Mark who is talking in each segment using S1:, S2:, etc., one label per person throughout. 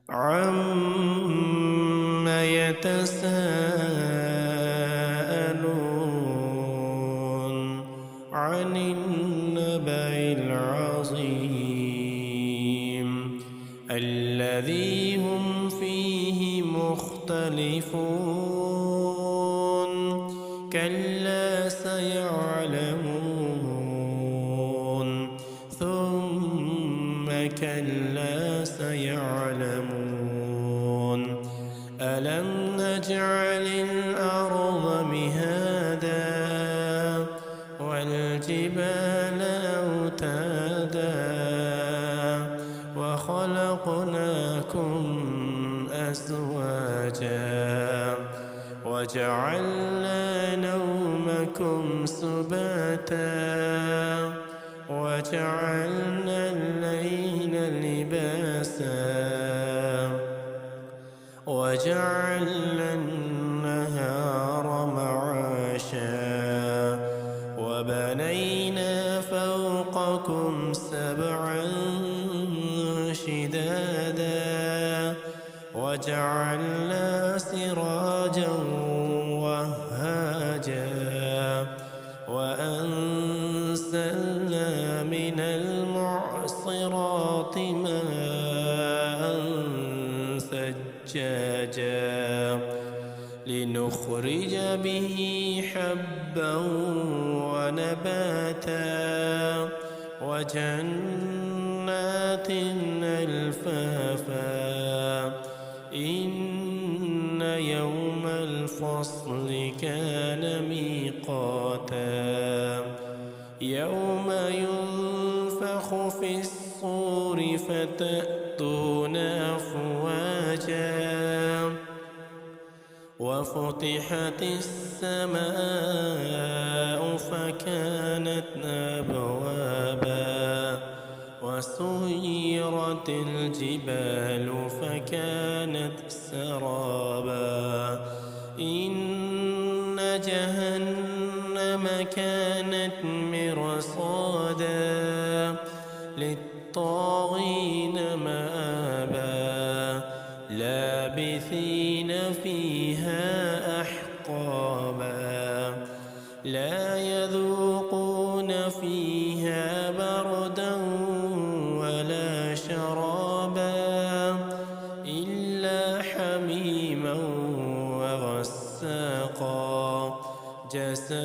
S1: عَمَّ يَتَسَاءَلُونَ عَنِ النَّبَإِ الْعَظِيمِ الَّذِي هُمْ فِيهِ مُخْتَلِفُونَ كَلَّا سَيَعْلَمُونَ ثُمَّ كَلَّا سَيَعْلَمُونَ أَلَمْ نَجْعَلِ الْأَرْضَ مِهَادًا وَالْجِبَالَ أَوْتَادًا وَخَلَقْنَاكُمْ أَزْوَاجًا وَجَعَلْنَا نَوْمَكُمْ سُبَاتًا وَجَعَلْنَا اللَّيْلَ لِبَاسًا وَجَعَلْنَا النَّهَارَ مَعَاشًا وَبَنَيْنَا فَوْقَكُمْ سَبْعًا شِدَادًا وَجَعَلْنَا سِرَاجًا وَهَّاجًا وَأَنزَلْنَا مِنَ الْمُعْصِرَاتِ مَاءً ثَجَّاجًا لِنُخْرِجَ بِهِ حَبًّا وَنَبَاتًا وَجَنَّاتٍ أَلْفَافًا إِنَّ يَوْمَ الْفَصْلِ كَانَ مِيقَاتًا يَوْمَ يُنفَخُ فِي الصُّورِ فَتَأْتُونَ أَفْوَاجًا وَفُتِحَتِ السَّمَاءُ فَكَانَتْ أَبْوَابًا وَسُيِّرَتِ الْجِبَالُ فَكَانَتْ سَرَابًا إِنَّ جَهَنَّمَ كَانَتْ مِرْصَادًا لِلطَّاغِينَ مَآبًا لَابِثِينَ فِيهَا أَحْقَابًا لَا يَذُوقُونَ فِيهَا بَرْدًا وَلَا شَرَابًا إِلَّا حَمِيمًا وَغَسَّاقًا جَزَاءً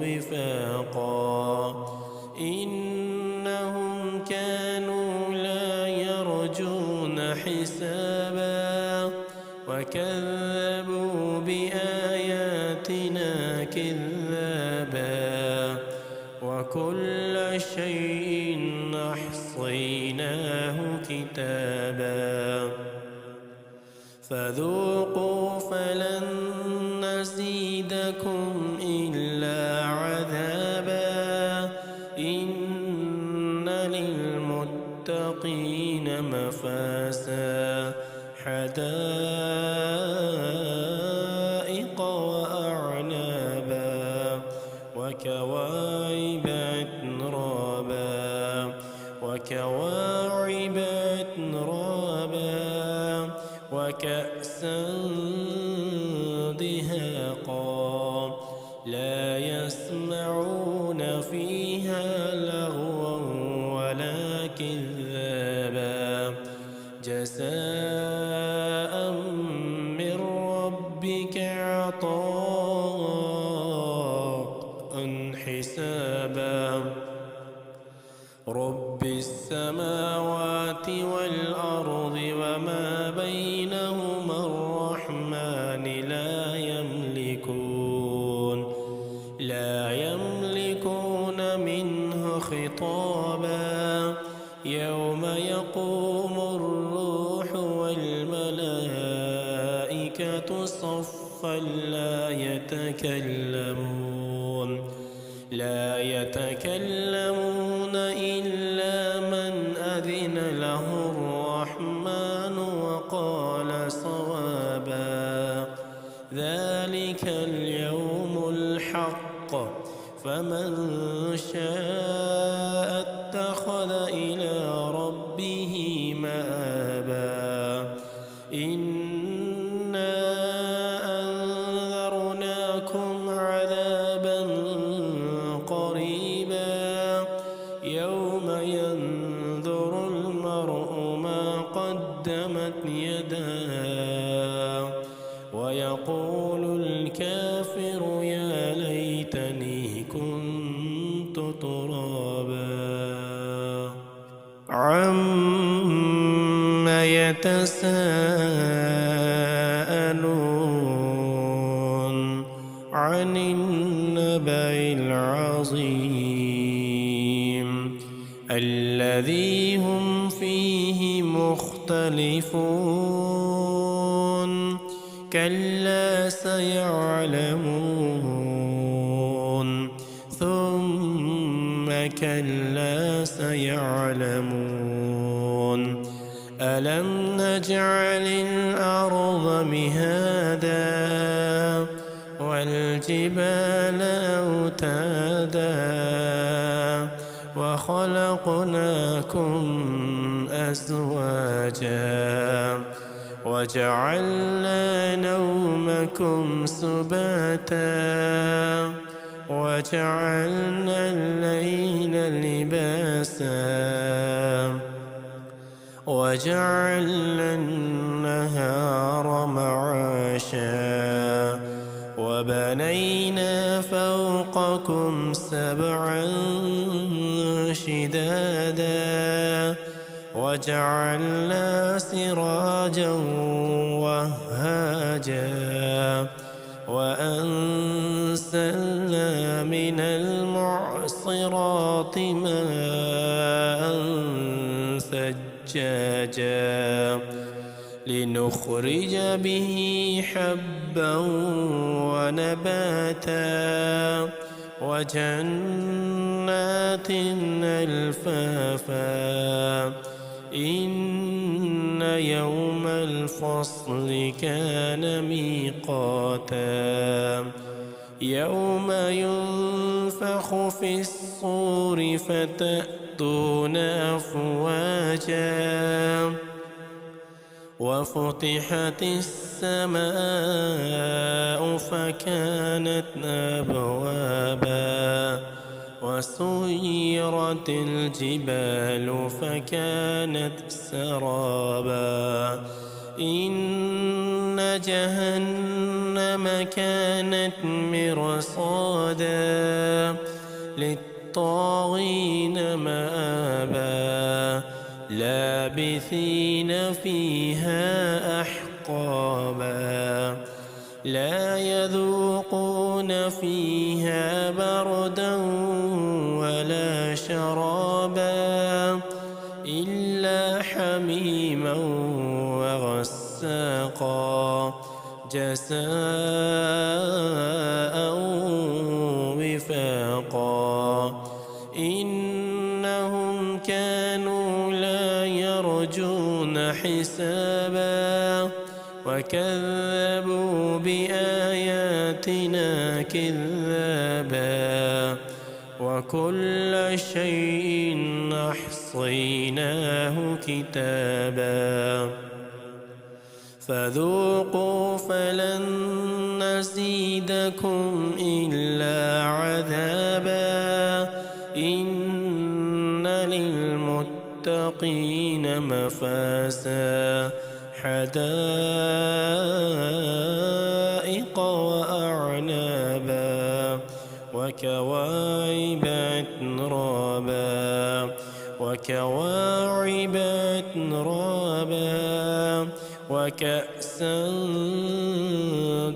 S1: وِفَاقًا إِنَّهُمْ كَانُوا لَا يَرْجُونَ حِسَابًا وَكَذَّبُوا بِآيَاتِنَا كِذَّابًا وَكُلَّ شَيْءٍ أَحْصَيْنَاهُ كِتَابًا فَذُوقُوا فَلَن نَّزِيدَكُمْ إِلَّا عَذَابًا إِنَّ لِلْمُتَّقِينَ مَفَازًا حَدَائِقَ وَأَعْنَابًا وَكَوَاعِبَ أَتْرَابًا وَكَأْسًا دِهَاقًا لَا يَسْمَعُونَ فِيهَا لَغْوًا وَلَا كِذَّابًا جَزَاءً مِّن رَّبِّكَ عَطَاءً حِسَابًا رَّبِّ السَّمَاوَاتِ وَالْأَرْضِ وَمَا بَيْنَهُمَا الرَّحْمَنِ لَا يَمْلِكُونَ مِنْهُ خِطَابًا يَوْمَ يَقُومُ الرُّوحُ وَالْمَلَائِكَةُ صَفًّا لا يتكلمون إلا من أذن له الرحمن وقال صوابا ذلك اليوم الحق فمن شاء اتخذ إلى ربه يداه ويقول الكافر يا ليتني كنت ترابا عم يتساءلون عن النبأ العظيم الذي هم فيه مختلفون كلا سيعلمون ثم كلا سيعلمون ألم نجعل الأرض مهادا والجبال أوتادا وخلقناكم أزواجا وجعلنا نومكم سباتا وجعلنا الليل لباسا وجعلنا النهار معاشا وبنينا فوقكم سبعا شدادا وجعلنا سراجا وهاجا وأنزلنا من المعصرات ماء ثجاجا لنخرج به حبا ونباتا وجنات ألفافا إن يوم الفصل كان ميقاتا يوم ينفخ في الصور فتأتون أفواجا وفتحت السماء فكانت أبوابا وسيرت الجبال فكانت سرابا إن جهنم كانت مرصادا للطاغين مآبا لابثين فيها أحقابا لا يذوقون فيها بردا ولا شرابا إلا حميما وغساقا جزاء وفاقا إنهم كانوا لا يرجون حسابا وكذبوا بآياتنا كذابا وكل شيء أحصيناه كتابا فذوقوا فلن نزيدكم إلا عذابا إن للمتقين مفازا حدائق وأعنابا وكواعب أترابا وكأسا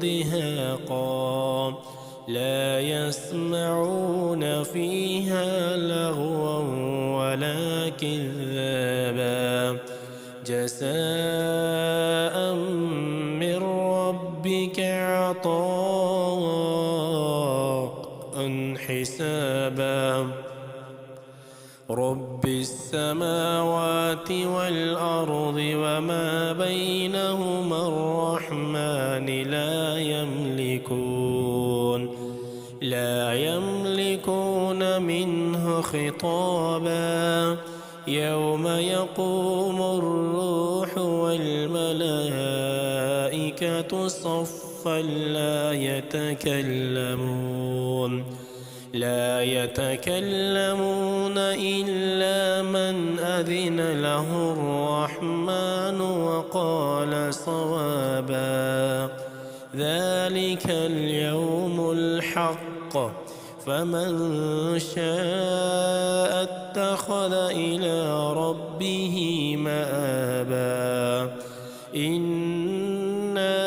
S1: دهاقا لا يسمعون فيها لغوا ولا كذابا جزاء من ربك عطاء حسابا رب السماوات والأرض وما بينهما الرحمن لا يملكون منه خطابا يوم يقوم الروح والملائكة صفا لا لا يتكلمون إلا من أذن له الرحمن وقال صوابا. ذلك اليوم الحق، فمن شاء اتخذ إلى ربه مآبا. إنا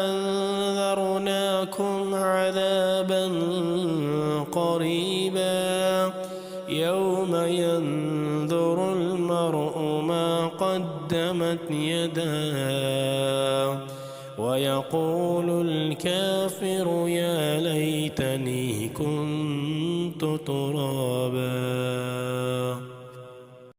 S1: أنذرناكم عذابا قريبا يوم ينظر المرء ما قدمت يداه ويقول الكافر يا ليتني كنت ترابا.